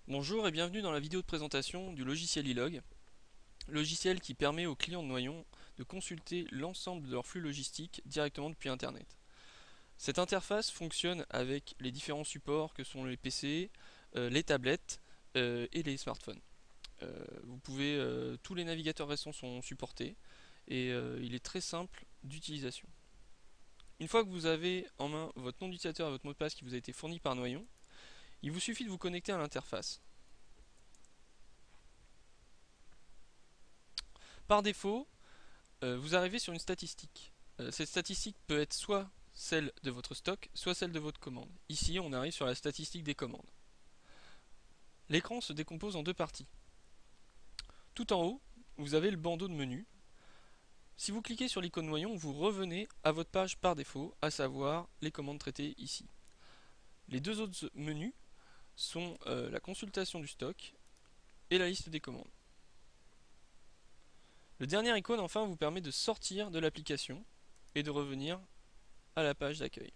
Bonjour et bienvenue dans la vidéo de présentation du logiciel E-Log, logiciel qui permet aux clients de Noyon de consulter l'ensemble de leur flux logistique directement depuis Internet. Cette interface fonctionne avec les différents supports que sont les PC, les tablettes et les smartphones. Tous les navigateurs récents sont supportés et il est très simple d'utilisation. Une fois que vous avez en main votre nom d'utilisateur et votre mot de passe qui vous a été fourni par Noyon, il vous suffit de vous connecter à l'interface. Par défaut, vous arrivez sur une statistique. Cette statistique peut être soit celle de votre stock, soit celle de votre commande. Ici, on arrive sur la statistique des commandes. L'écran se décompose en deux parties. Tout en haut, vous avez le bandeau de menu. Si vous cliquez sur l'icône Noyon, vous revenez à votre page par défaut, à savoir les commandes traitées ici. Les deux autres menus sont la consultation du stock et la liste des commandes. Le dernier icône enfin vous permet de sortir de l'application et de revenir à la page d'accueil.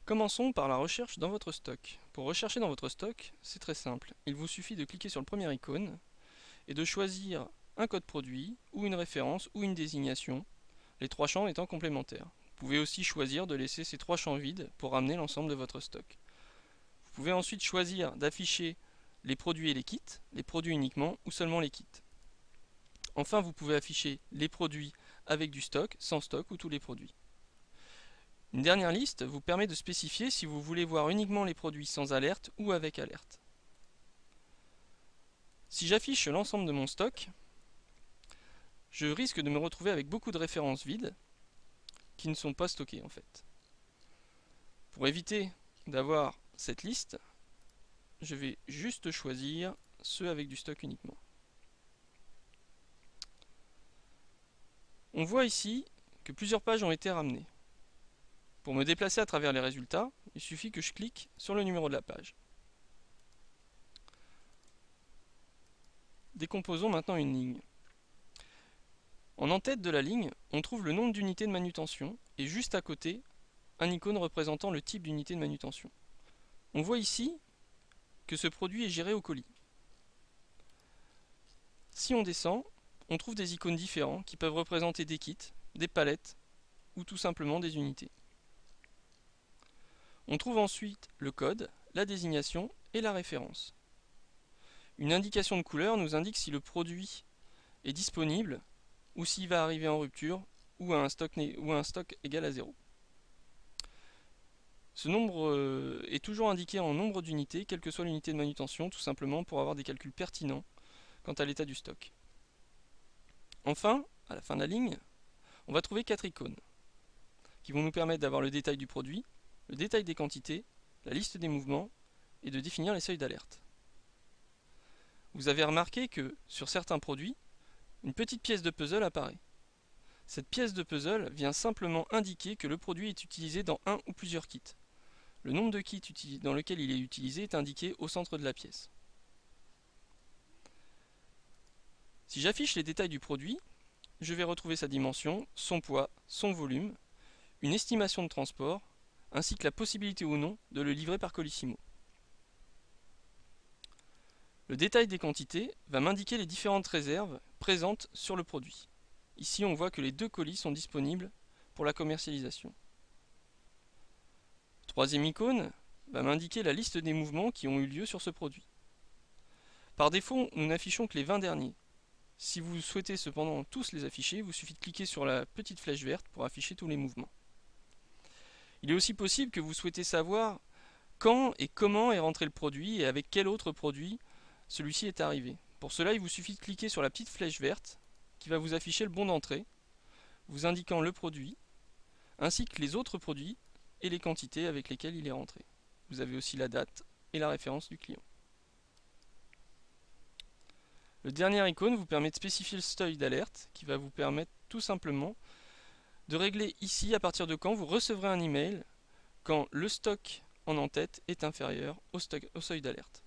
Commençons par la recherche dans votre stock. Pour rechercher dans votre stock, c'est très simple. Il vous suffit de cliquer sur le premier icône et de choisir un code produit, ou une référence, ou une désignation, les trois champs étant complémentaires. Vous pouvez aussi choisir de laisser ces trois champs vides pour ramener l'ensemble de votre stock. Vous pouvez ensuite choisir d'afficher les produits et les kits, les produits uniquement ou seulement les kits. Enfin, vous pouvez afficher les produits avec du stock, sans stock ou tous les produits. Une dernière liste vous permet de spécifier si vous voulez voir uniquement les produits sans alerte ou avec alerte. Si j'affiche l'ensemble de mon stock, je risque de me retrouver avec beaucoup de références vides qui ne sont pas stockées en fait. Pour éviter d'avoir cette liste, je vais juste choisir ceux avec du stock uniquement. On voit ici que plusieurs pages ont été ramenées. Pour me déplacer à travers les résultats, il suffit que je clique sur le numéro de la page. Décomposons maintenant une ligne. En en-tête de la ligne, on trouve le nombre d'unités de manutention et juste à côté, un icône représentant le type d'unité de manutention. On voit ici que ce produit est géré au colis. Si on descend, on trouve des icônes différents qui peuvent représenter des kits, des palettes ou tout simplement des unités. On trouve ensuite le code, la désignation et la référence. Une indication de couleur nous indique si le produit est disponible ou s'il va arriver en rupture ou à un stock égal à 0. Ce nombre est toujours indiqué en nombre d'unités, quelle que soit l'unité de manutention, tout simplement pour avoir des calculs pertinents quant à l'état du stock. Enfin, à la fin de la ligne, on va trouver 4 icônes qui vont nous permettre d'avoir le détail du produit, le détail des quantités, la liste des mouvements et de définir les seuils d'alerte. Vous avez remarqué que sur certains produits, une petite pièce de puzzle apparaît. Cette pièce de puzzle vient simplement indiquer que le produit est utilisé dans un ou plusieurs kits. Le nombre de kits dans lequel il est utilisé est indiqué au centre de la pièce. Si j'affiche les détails du produit, je vais retrouver sa dimension, son poids, son volume, une estimation de transport, ainsi que la possibilité ou non de le livrer par Colissimo. Le détail des quantités va m'indiquer les différentes réserves présentes sur le produit. Ici, on voit que les 2 colis sont disponibles pour la commercialisation. Troisième icône va m'indiquer la liste des mouvements qui ont eu lieu sur ce produit. Par défaut, nous n'affichons que les 20 derniers. Si vous souhaitez cependant tous les afficher, il vous suffit de cliquer sur la petite flèche verte pour afficher tous les mouvements. Il est aussi possible que vous souhaitez savoir quand et comment est rentré le produit et avec quel autre produit celui-ci est arrivé. Pour cela, il vous suffit de cliquer sur la petite flèche verte qui va vous afficher le bon d'entrée, vous indiquant le produit, ainsi que les autres produits et les quantités avec lesquelles il est rentré. Vous avez aussi la date et la référence du client. Le dernier icône vous permet de spécifier le seuil d'alerte qui va vous permettre tout simplement de régler ici à partir de quand vous recevrez un email quand le stock en en-tête est inférieur au seuil d'alerte.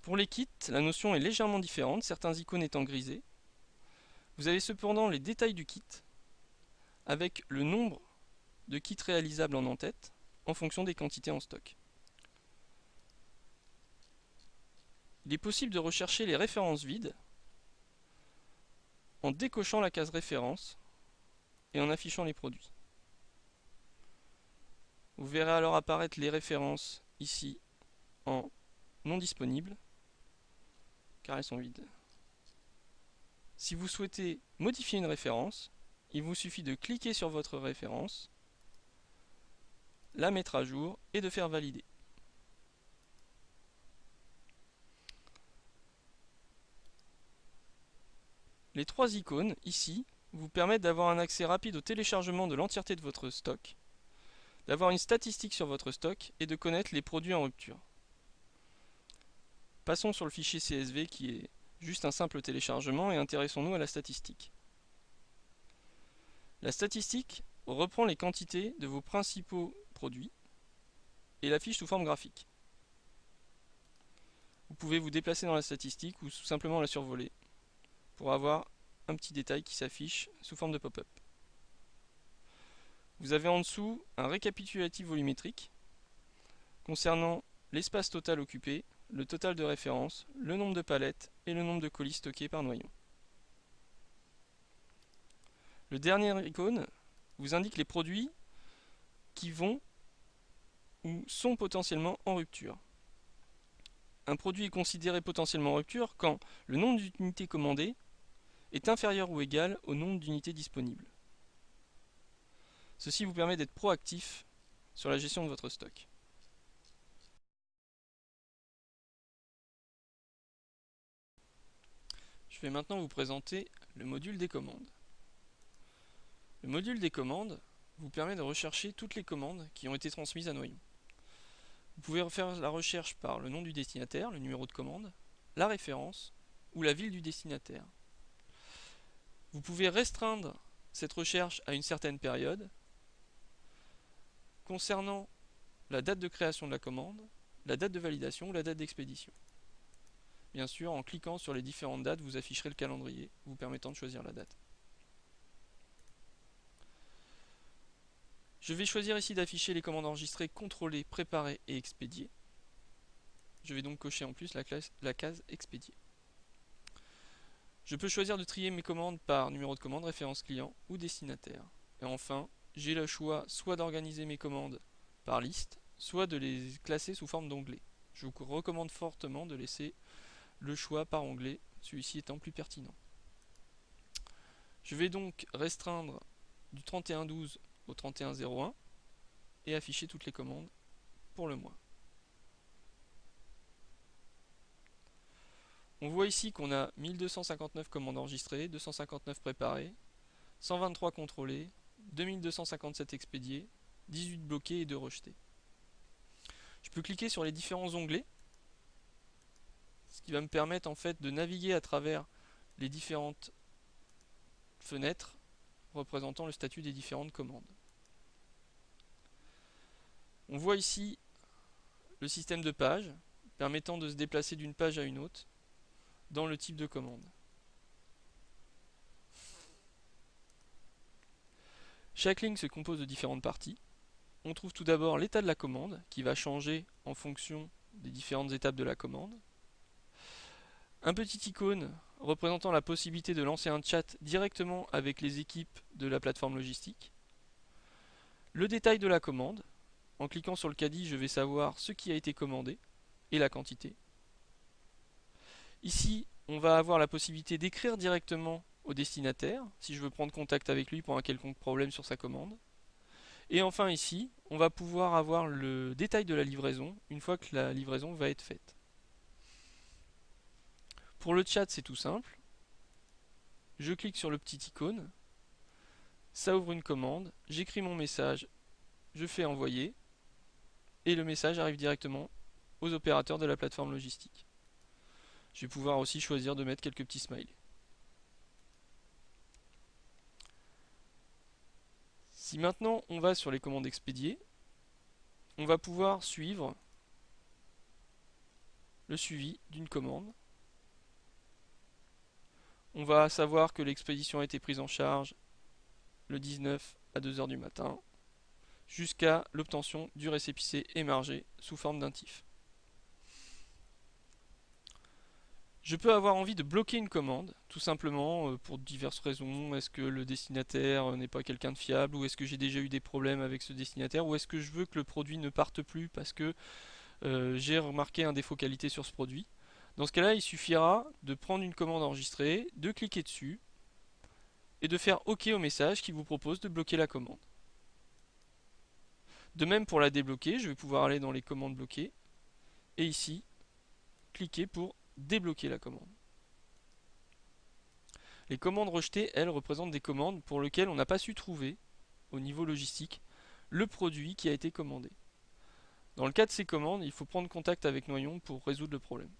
Pour les kits, la notion est légèrement différente, certains icônes étant grisés. Vous avez cependant les détails du kit, avec le nombre de kits réalisables en en-tête, en fonction des quantités en stock. Il est possible de rechercher les références vides en décochant la case référence et en affichant les produits. Vous verrez alors apparaître les références ici en non disponibles, car elles sont vides. Si vous souhaitez modifier une référence, il vous suffit de cliquer sur votre référence, la mettre à jour et de faire valider. Les trois icônes, ici, vous permettent d'avoir un accès rapide au téléchargement de l'entièreté de votre stock, d'avoir une statistique sur votre stock et de connaître les produits en rupture. Passons sur le fichier CSV qui est juste un simple téléchargement et intéressons-nous à la statistique. La statistique reprend les quantités de vos principaux produits et l'affiche sous forme graphique. Vous pouvez vous déplacer dans la statistique ou tout simplement la survoler pour avoir un petit détail qui s'affiche sous forme de pop-up. Vous avez en dessous un récapitulatif volumétrique concernant l'espace total occupé, le total de référence, le nombre de palettes et le nombre de colis stockés par noyau. Le dernier icône vous indique les produits qui vont ou sont potentiellement en rupture. Un produit est considéré potentiellement en rupture quand le nombre d'unités commandées est inférieur ou égal au nombre d'unités disponibles. Ceci vous permet d'être proactif sur la gestion de votre stock. Je vais maintenant vous présenter le module des commandes. Le module des commandes vous permet de rechercher toutes les commandes qui ont été transmises à Noyon. Vous pouvez faire la recherche par le nom du destinataire, le numéro de commande, la référence ou la ville du destinataire. Vous pouvez restreindre cette recherche à une certaine période concernant la date de création de la commande, la date de validation ou la date d'expédition. Bien sûr, en cliquant sur les différentes dates, vous afficherez le calendrier vous permettant de choisir la date. Je vais choisir ici d'afficher les commandes enregistrées, contrôlées, préparées et expédiées. Je vais donc cocher en plus la case expédiée. Je peux choisir de trier mes commandes par numéro de commande, référence client ou destinataire. Et enfin, j'ai le choix soit d'organiser mes commandes par liste, soit de les classer sous forme d'onglets. Je vous recommande fortement de laisser le choix par onglet, celui-ci étant plus pertinent. Je vais donc restreindre du 31/12 au 31/01 et afficher toutes les commandes pour le mois. On voit ici qu'on a 1259 commandes enregistrées, 259 préparées, 123 contrôlées, 2257 expédiées, 18 bloquées et 2 rejetées. Je peux cliquer sur les différents onglets, ce qui va me permettre en fait de naviguer à travers les différentes fenêtres représentant le statut des différentes commandes. On voit ici le système de pages permettant de se déplacer d'une page à une autre dans le type de commande. Chaque ligne se compose de différentes parties. On trouve tout d'abord l'état de la commande qui va changer en fonction des différentes étapes de la commande. Un petit icône représentant la possibilité de lancer un chat directement avec les équipes de la plateforme logistique. Le détail de la commande. En cliquant sur le caddie, je vais savoir ce qui a été commandé et la quantité. Ici, on va avoir la possibilité d'écrire directement au destinataire si je veux prendre contact avec lui pour un quelconque problème sur sa commande. Et enfin ici, on va pouvoir avoir le détail de la livraison une fois que la livraison va être faite. Pour le chat, c'est tout simple. Je clique sur le petit icône, ça ouvre une commande, j'écris mon message, je fais envoyer, et le message arrive directement aux opérateurs de la plateforme logistique. Je vais pouvoir aussi choisir de mettre quelques petits smileys. Si maintenant on va sur les commandes expédiées, on va pouvoir suivre le suivi d'une commande. On va savoir que l'expédition a été prise en charge le 19 à 2 heures du matin, jusqu'à l'obtention du récépissé émargé sous forme d'un TIF. Je peux avoir envie de bloquer une commande, tout simplement pour diverses raisons. Est-ce que le destinataire n'est pas quelqu'un de fiable, ou est-ce que j'ai déjà eu des problèmes avec ce destinataire, ou est-ce que je veux que le produit ne parte plus parce que j'ai remarqué un défaut qualité sur ce produit. Dans ce cas-là, il suffira de prendre une commande enregistrée, de cliquer dessus, et de faire OK au message qui vous propose de bloquer la commande. De même pour la débloquer, je vais pouvoir aller dans les commandes bloquées, et ici, cliquer pour débloquer la commande. Les commandes rejetées, elles, représentent des commandes pour lesquelles on n'a pas su trouver, au niveau logistique, le produit qui a été commandé. Dans le cas de ces commandes, il faut prendre contact avec Noyon pour résoudre le problème.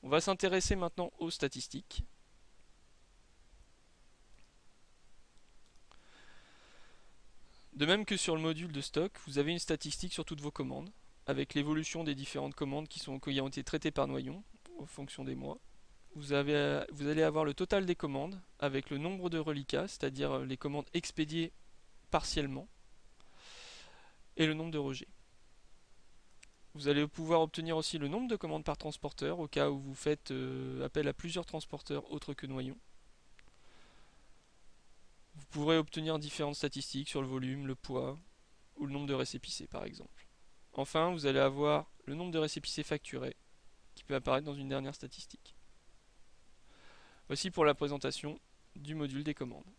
On va s'intéresser maintenant aux statistiques. De même que sur le module de stock, vous avez une statistique sur toutes vos commandes, avec l'évolution des différentes commandes qui ont été traitées par Noyon, en fonction des mois. Vous allez avoir le total des commandes, avec le nombre de reliquats, c'est-à-dire les commandes expédiées partiellement, et le nombre de rejets. Vous allez pouvoir obtenir aussi le nombre de commandes par transporteur, au cas où vous faites appel à plusieurs transporteurs autres que Noyon. Vous pourrez obtenir différentes statistiques sur le volume, le poids, ou le nombre de récépissés par exemple. Enfin, vous allez avoir le nombre de récépissés facturés, qui peut apparaître dans une dernière statistique. Voici pour la présentation du module des commandes.